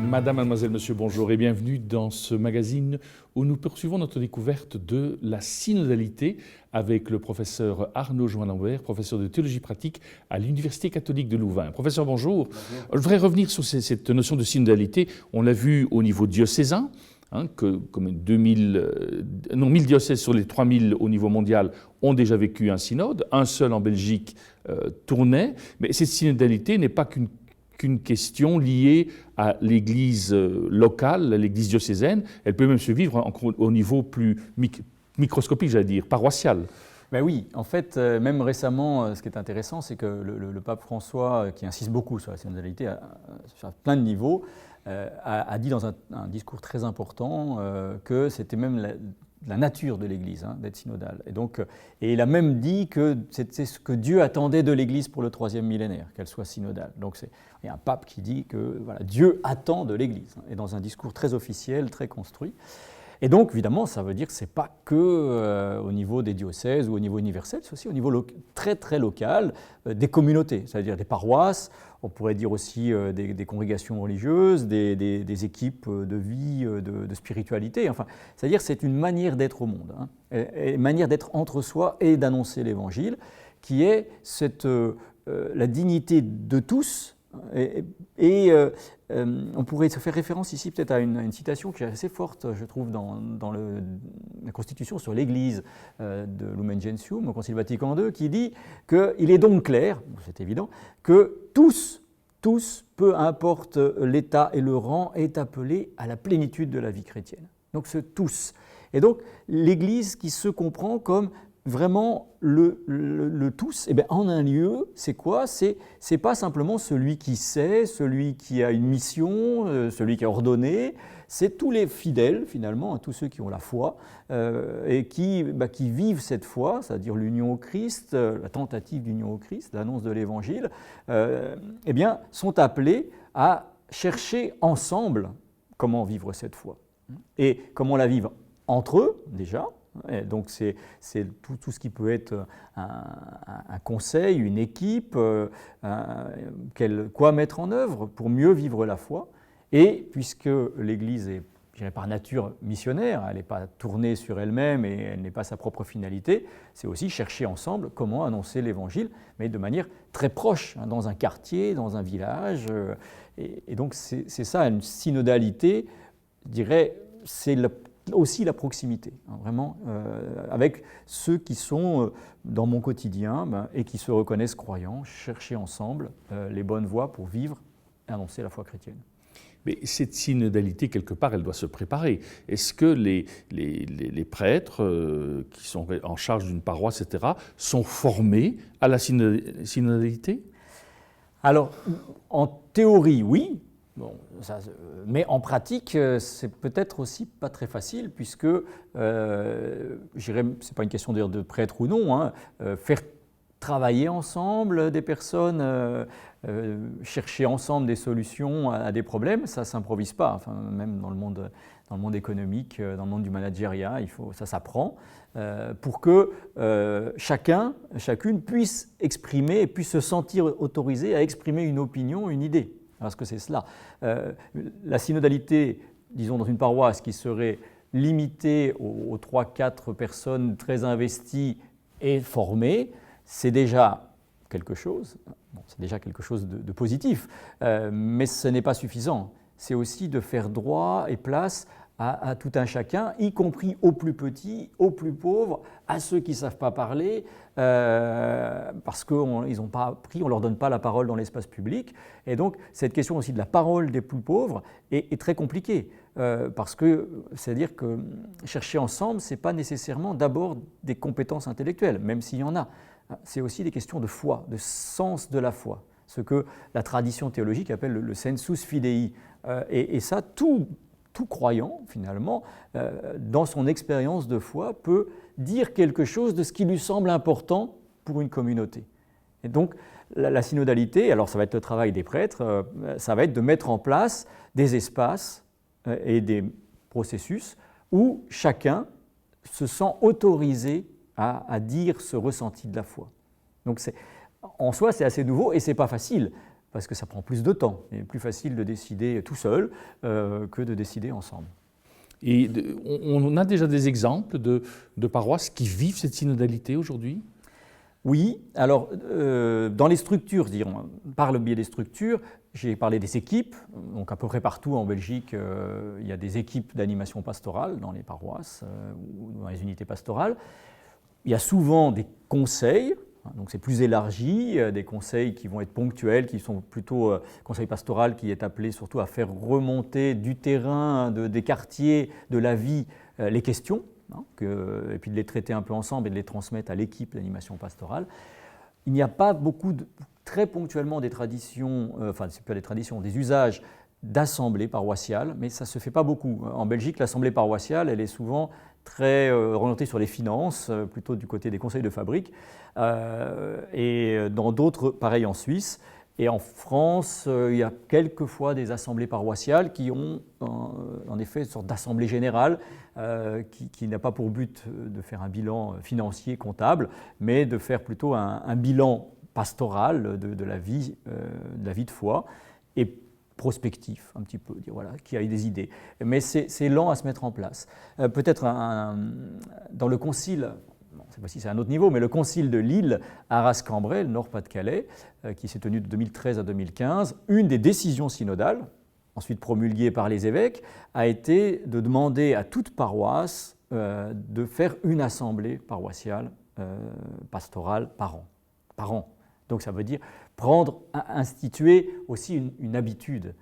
Madame, mademoiselle, monsieur, bonjour et bienvenue dans ce magazine où nous poursuivons notre découverte de la synodalité avec le professeur Arnaud Join-Lambert, professeur de théologie pratique à l'Université catholique de Louvain. Professeur, bonjour. Bonjour. Je voudrais revenir sur cette notion de synodalité. On l'a vu au niveau diocésain, que comme 1000 diocèses sur les 3000 au niveau mondial ont déjà vécu un synode. Un seul en Belgique tournait. Mais cette synodalité n'est pas qu'une question liée à l'Église locale, l'Église diocésaine. Elle peut même se vivre au niveau plus microscopique, j'allais dire, paroissial. Ben oui, en fait, même récemment, ce qui est intéressant, c'est que le pape François, qui insiste beaucoup sur la synodalité, sur plein de niveaux, a dit dans un discours très important que c'était même la nature de l'Église d'être synodale. Et il a même dit que c'était ce que Dieu attendait de l'Église pour le 3e millénaire, qu'elle soit synodale. Donc il y a un pape qui dit que voilà, Dieu attend de l'Église, et dans un discours très officiel, très construit. Et donc, évidemment, ça veut dire que ce n'est pas que au niveau des diocèses ou au niveau universel, c'est aussi au niveau très très local des communautés, c'est-à-dire des paroisses, on pourrait dire aussi des congrégations religieuses, des équipes de vie, de spiritualité. Enfin, c'est-à-dire que c'est une manière d'être au monde, une manière d'être entre soi et d'annoncer l'Évangile, qui est la dignité de tous. On pourrait se faire référence ici peut-être à une citation qui est assez forte, je trouve, dans la Constitution sur l'Église de Lumen Gentium, au Concile Vatican II, qui dit qu'il est donc clair, c'est évident, que tous, peu importe l'état et le rang, est appelé à la plénitude de la vie chrétienne. Donc ce tous. Et donc l'Église qui se comprend comme vraiment le tous, eh bien, en un lieu, c'est quoi ? C'est pas simplement celui qui sait, celui qui a une mission, celui qui est ordonné, c'est tous les fidèles finalement, tous ceux qui ont la foi et qui vivent cette foi, c'est-à-dire l'union au Christ, la tentative d'union au Christ, l'annonce de l'Évangile, eh bien, sont appelés à chercher ensemble comment vivre cette foi et comment la vivre entre eux déjà. Et donc c'est tout ce qui peut être un conseil, une équipe, quoi mettre en œuvre pour mieux vivre la foi. Et puisque l'Église est, je dirais, par nature missionnaire, elle n'est pas tournée sur elle-même et elle n'est pas sa propre finalité, c'est aussi chercher ensemble comment annoncer l'Évangile, mais de manière très proche, dans un quartier, dans un village. Et donc c'est ça, une synodalité, je dirais, c'est aussi la proximité, vraiment, avec ceux qui sont dans mon quotidien et qui se reconnaissent croyants, chercher ensemble les bonnes voies pour vivre et annoncer la foi chrétienne. Mais cette synodalité, quelque part, elle doit se préparer. Est-ce que les prêtres qui sont en charge d'une paroisse, etc., sont formés à la synodalité ? Alors, en théorie, oui. Bon, mais en pratique, c'est peut-être aussi pas très facile, puisque, c'est pas une question d'ailleurs de prêtre ou non, faire travailler ensemble des personnes, chercher ensemble des solutions à des problèmes, ça ne s'improvise pas. Enfin, même dans le monde économique, dans le monde du managériat, ça s'apprend pour que chacune puisse exprimer et puisse se sentir autorisée à exprimer une opinion, une idée. Parce que c'est cela. La synodalité, disons, dans une paroisse qui serait limitée aux 3-4 personnes très investies et formées, c'est déjà quelque chose. Bon, c'est déjà quelque chose de positif, mais ce n'est pas suffisant. C'est aussi de faire droit et place à tout un chacun, y compris aux plus petits, aux plus pauvres, à ceux qui ne savent pas parler, parce qu'ils n'ont pas appris, on ne leur donne pas la parole dans l'espace public. Et donc, cette question aussi de la parole des plus pauvres est très compliquée, parce que c'est-à-dire que chercher ensemble, ce n'est pas nécessairement d'abord des compétences intellectuelles, même s'il y en a. C'est aussi des questions de foi, de sens de la foi, ce que la tradition théologique appelle le sensus fidei. Et ça, tout croyant, finalement, dans son expérience de foi, peut dire quelque chose de ce qui lui semble important pour une communauté. Et donc, la synodalité, alors ça va être le travail des prêtres, ça va être de mettre en place des espaces et des processus où chacun se sent autorisé à dire ce ressenti de la foi. Donc, en soi, c'est assez nouveau et ce n'est pas facile. parce que ça prend plus de temps. Il est plus facile de décider tout seul que de décider ensemble. Et on a déjà des exemples de paroisses qui vivent cette synodalité aujourd'hui? Oui, alors dans les structures, par le biais des structures, j'ai parlé des équipes, donc à peu près partout en Belgique, il y a des équipes d'animation pastorale dans les paroisses ou dans les unités pastorales. Il y a souvent des conseils, donc c'est plus élargi, des conseils qui vont être ponctuels, qui sont plutôt conseil pastoral qui est appelé surtout à faire remonter du terrain, des quartiers, de la vie, les questions, et puis de les traiter un peu ensemble et de les transmettre à l'équipe d'animation pastorale. Il n'y a pas beaucoup, très ponctuellement, des traditions, c'est pas des traditions, des usages d'assemblées paroissiales, mais ça ne se fait pas beaucoup. En Belgique, l'assemblée paroissiale, elle est souvent très orientée sur les finances, plutôt du côté des conseils de fabrique, et dans d'autres, pareil en Suisse. Et en France, il y a quelquefois des assemblées paroissiales qui ont en effet une sorte d'assemblée générale qui n'a pas pour but de faire un bilan financier, comptable, mais de faire plutôt un bilan pastoral de la vie de foi et prospectif un petit peu, dire voilà, qui a des idées. Mais c'est lent à se mettre en place. Peut-être dans le concile, cette fois-ci c'est un autre niveau, mais le concile de Lille, Arras-Cambrai, le Nord-Pas-de-Calais, qui s'est tenu de 2013 à 2015, une des décisions synodales, ensuite promulguée par les évêques, a été de demander à toute paroisse de faire une assemblée paroissiale pastorale par an. Donc ça veut dire instituer aussi une habitude.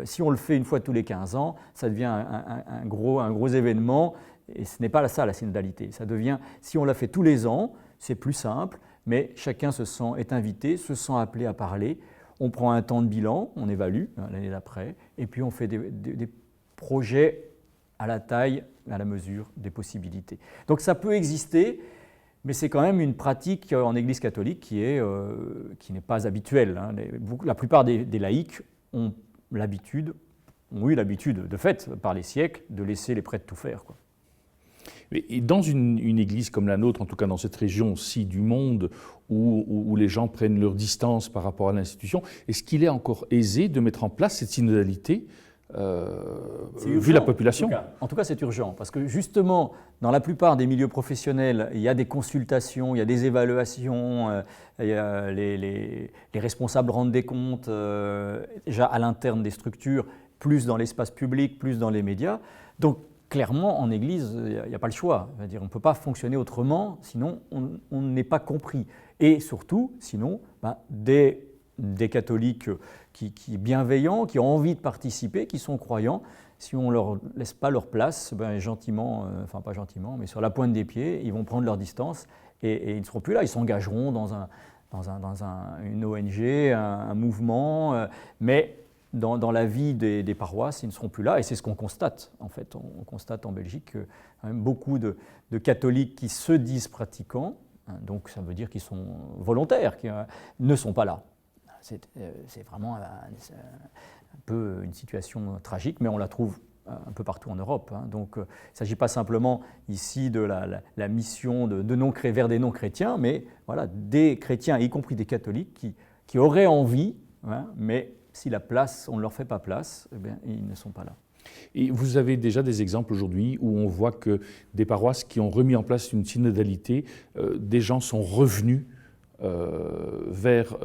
Si on le fait une fois tous les 15 ans, ça devient un gros événement, et ce n'est pas ça la synodalité. Ça devient, si on l'a fait tous les ans, c'est plus simple, mais chacun est invité, se sent appelé à parler. On prend un temps de bilan, on évalue l'année d'après, et puis on fait des projets à la taille, à la mesure des possibilités. Donc ça peut exister, mais c'est quand même une pratique en Église catholique qui n'est pas habituelle. La plupart des laïcs ont eu l'habitude, de fait, par les siècles, de laisser les prêtres tout faire, quoi. Et dans une église comme la nôtre, en tout cas dans cette région-ci du monde, où les gens prennent leur distance par rapport à l'institution, est-ce qu'il est encore aisé de mettre en place cette synodalité vu la population? En tout cas, c'est urgent, parce que justement, dans la plupart des milieux professionnels, il y a des consultations, il y a des évaluations, les responsables rendent des comptes déjà à l'interne des structures, plus dans l'espace public, plus dans les médias. Donc, clairement, en Église, il n'y a pas le choix. On ne peut pas fonctionner autrement, sinon on n'est pas compris. Et surtout, sinon, des catholiques bienveillants, qui ont envie de participer, qui sont croyants, si on ne leur laisse pas leur place, gentiment, enfin pas gentiment, mais sur la pointe des pieds, ils vont prendre leur distance et ils ne seront plus là. Ils s'engageront dans une ONG, un mouvement, mais dans la vie des paroisses, ils ne seront plus là, et c'est ce qu'on constate. En fait, on constate en Belgique quand même beaucoup de catholiques qui se disent pratiquants, donc ça veut dire qu'ils sont volontaires, qui ne sont pas là. C'est vraiment un peu une situation tragique, mais on la trouve un peu partout en Europe. Donc il ne s'agit pas simplement ici de la mission vers des non-chrétiens, mais voilà, des chrétiens, y compris des catholiques, qui auraient envie, mais si on ne leur fait pas place, ils ne sont pas là. Et vous avez déjà des exemples aujourd'hui où on voit que des paroisses qui ont remis en place une synodalité, des gens sont revenus vers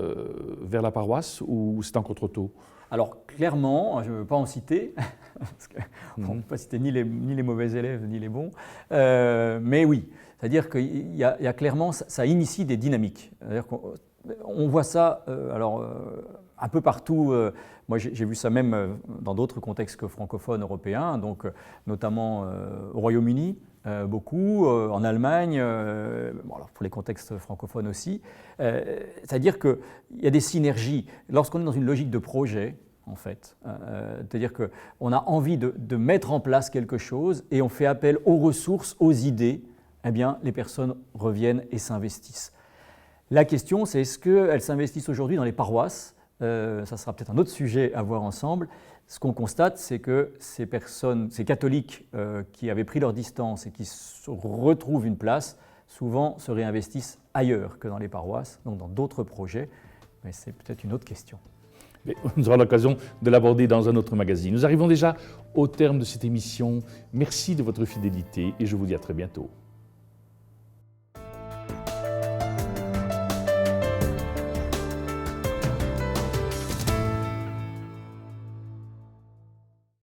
la paroisse, ou c'est encore trop tôt? Alors clairement, je ne veux pas en citer, parce qu'on ne peut pas citer ni les mauvais élèves ni les bons, mais oui, c'est-à-dire qu'il y a clairement, ça initie des dynamiques. C'est-à-dire qu'on voit ça un peu partout. Moi, j'ai vu ça même dans d'autres contextes que francophones européens, donc notamment au Royaume-Uni, beaucoup, en Allemagne, alors pour les contextes francophones aussi. C'est-à-dire qu'il y a des synergies. Lorsqu'on est dans une logique de projet, en fait, c'est-à-dire qu'on a envie de mettre en place quelque chose et on fait appel aux ressources, aux idées, eh bien, les personnes reviennent et s'investissent. La question, c'est est-ce qu'elles s'investissent aujourd'hui dans les paroisses? Ça sera peut-être un autre sujet à voir ensemble. Ce qu'on constate, c'est que ces catholiques qui avaient pris leur distance et qui retrouvent une place, souvent se réinvestissent ailleurs que dans les paroisses, donc dans d'autres projets, mais c'est peut-être une autre question. Mais on aura l'occasion de l'aborder dans un autre magazine. Nous arrivons déjà au terme de cette émission. Merci de votre fidélité et je vous dis à très bientôt.